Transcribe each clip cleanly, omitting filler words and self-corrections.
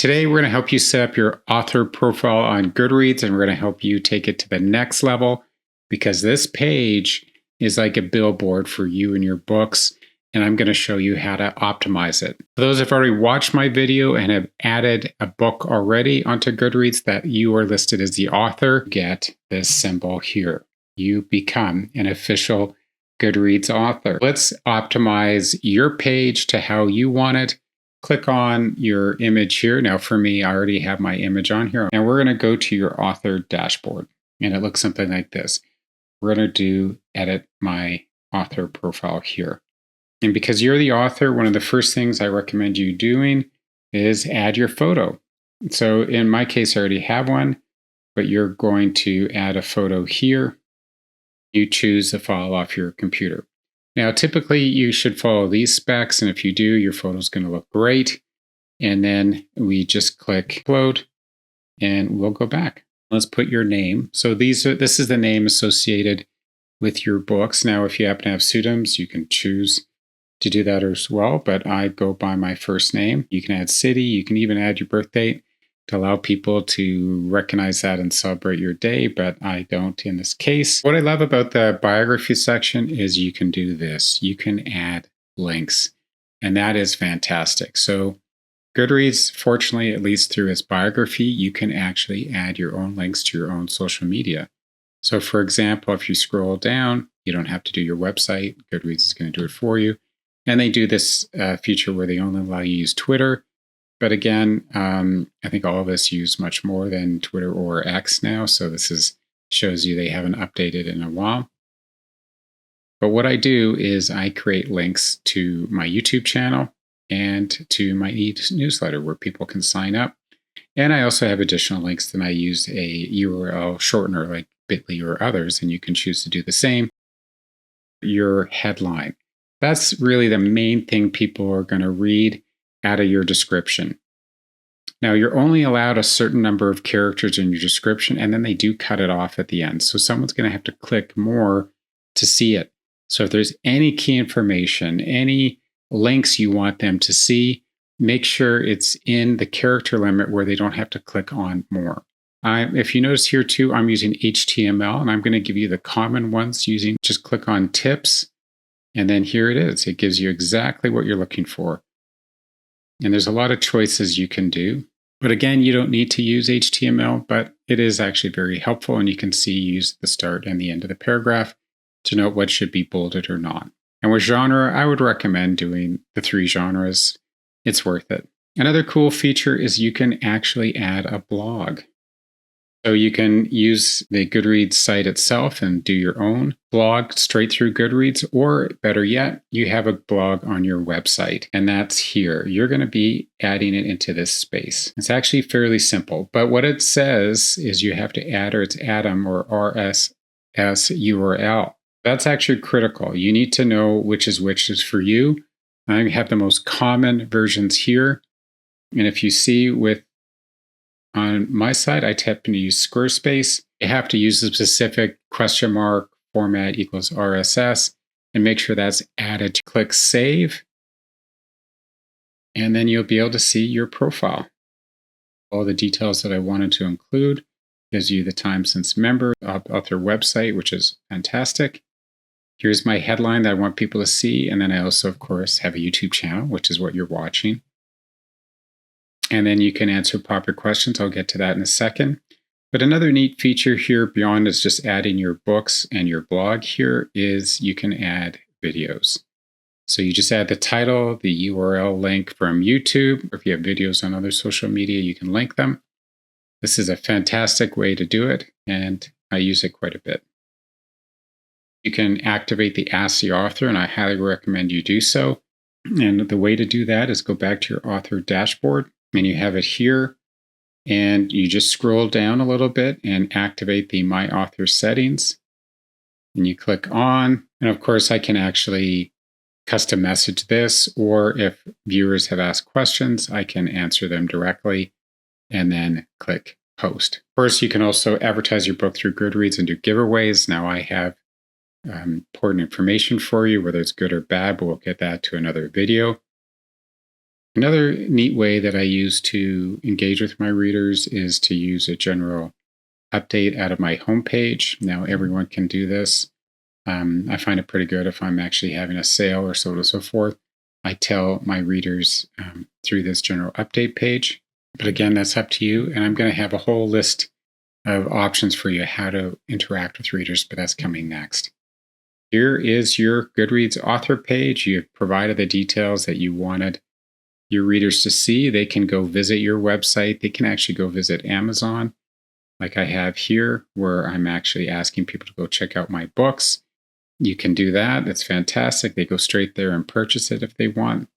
Today, we're going to help you set up your author profile on Goodreads, and we're going to help you take it to the next level because this page is like a billboard for you and your books, and I'm going to show you how to optimize it. For those who have already watched my video and have added a book already onto Goodreads that you are listed as the author, get this symbol here. You become an official Goodreads author. Let's optimize your page to how you want it. Click on your image here. Now for me, I already have my image on here. And we're going to go to your author dashboard. And it looks something like this. We're going to do edit my author profile here. And because you're the author, one of the first things I recommend you doing is add your photo. So in my case, I already have one, but you're going to add a photo here. You choose the file off your computer. Now, typically you should follow these specs, and if you do, your photo is going to look great. And then we just click upload, and we'll go back. Let's put your name. So this is the name associated with your books. Now, if you happen to have pseudonyms, you can choose to do that as well, but I go by my first name. You can add city, you can even add your birth date to allow people to recognize that and celebrate your day, but I don't in this case. What I love about the biography section is you can do this. You can add links, and that is fantastic. So Goodreads, fortunately, at least through its biography, you can actually add your own links to your own social media. So for example, if you scroll down, you don't have to do your website. Goodreads is going to do it for you. And they do this feature where they only allow you to use Twitter. But again, I think all of us use much more than Twitter or X now. So this shows you they haven't updated in a while. But what I do is I create links to my YouTube channel and to my newsletter where people can sign up. And I also have additional links. Then I use a URL shortener like Bitly or others, and you can choose to do the same. Your headline. That's really the main thing people are going to read out of your description. Now, you're only allowed a certain number of characters in your description, and then they do cut it off at the end. So someone's going to have to click more to see it. So if there's any key information, any links you want them to see, make sure it's in the character limit where they don't have to click on more. If you notice here too, I'm using HTML, and I'm going to give you the common ones using, just click on tips, and then here it is. It gives you exactly what you're looking for. And there's a lot of choices you can do. But again, you don't need to use HTML, but it is actually very helpful. And you can use the start and the end of the paragraph to note what should be bolded or not. And with genre, I would recommend doing the 3 genres. It's worth it. Another cool feature is you can actually add a blog. So you can use the Goodreads site itself and do your own blog straight through Goodreads, or better yet, you have a blog on your website, and that's here. You're going to be adding it into this space. It's actually fairly simple, but what it says is you have to add its Atom or RSS URL. That's actually critical. You need to know which is for you. I have the most common versions here, and if you see on my side, I tap to use Squarespace. You have to use the specific !format equals RSS and make sure that's added. Click Save, and then you'll be able to see your profile. All the details that I wanted to include. Gives you the time since member, author website, which is fantastic. Here's my headline that I want people to see. And then I also, of course, have a YouTube channel, which is what you're watching. And then you can answer popular questions. I'll get to that in a second. But another neat feature here beyond is just adding your books and your blog here is you can add videos. So you just add the title, the URL link from YouTube, or if you have videos on other social media, you can link them. This is a fantastic way to do it, and I use it quite a bit. You can activate the Ask the Author, and I highly recommend you do so. And the way to do that is go back to your author dashboard. And you have it here, and you just scroll down a little bit and activate the My Author settings. And you click on, and of course I can actually custom message this, or if viewers have asked questions, I can answer them directly and then click Post. Of course, you can also advertise your book through Goodreads and do giveaways. Now I have important information for you, whether it's good or bad, but we'll get that to another video. Another neat way that I use to engage with my readers is to use a general update out of my homepage. Now, everyone can do this. I find it pretty good if I'm actually having a sale or so on and so forth. I tell my readers through this general update page. But again, that's up to you. And I'm going to have a whole list of options for you how to interact with readers, but that's coming next. Here is your Goodreads author page. You've provided the details that you wanted your readers to see. They can go visit your website. They can actually go visit Amazon, like I have here, where I'm actually asking people to go check out my books. You can do that. That's fantastic. They go straight there and purchase it if they want.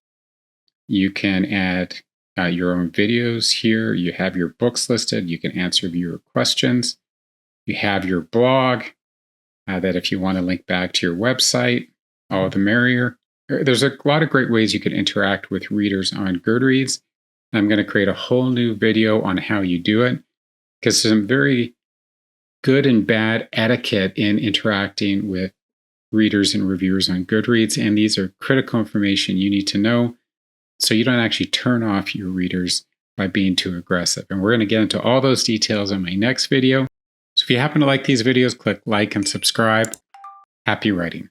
You can add your own videos here. You have your books listed. You can answer viewer questions. You have your blog that if you want to link back to your website, all the merrier. There's a lot of great ways you can interact with readers on Goodreads. I'm going to create a whole new video on how you do it, because there's some very good and bad etiquette in interacting with readers and reviewers on Goodreads. And these are critical information you need to know so you don't actually turn off your readers by being too aggressive. And we're going to get into all those details in my next video. So if you happen to like these videos, click like and subscribe. Happy writing.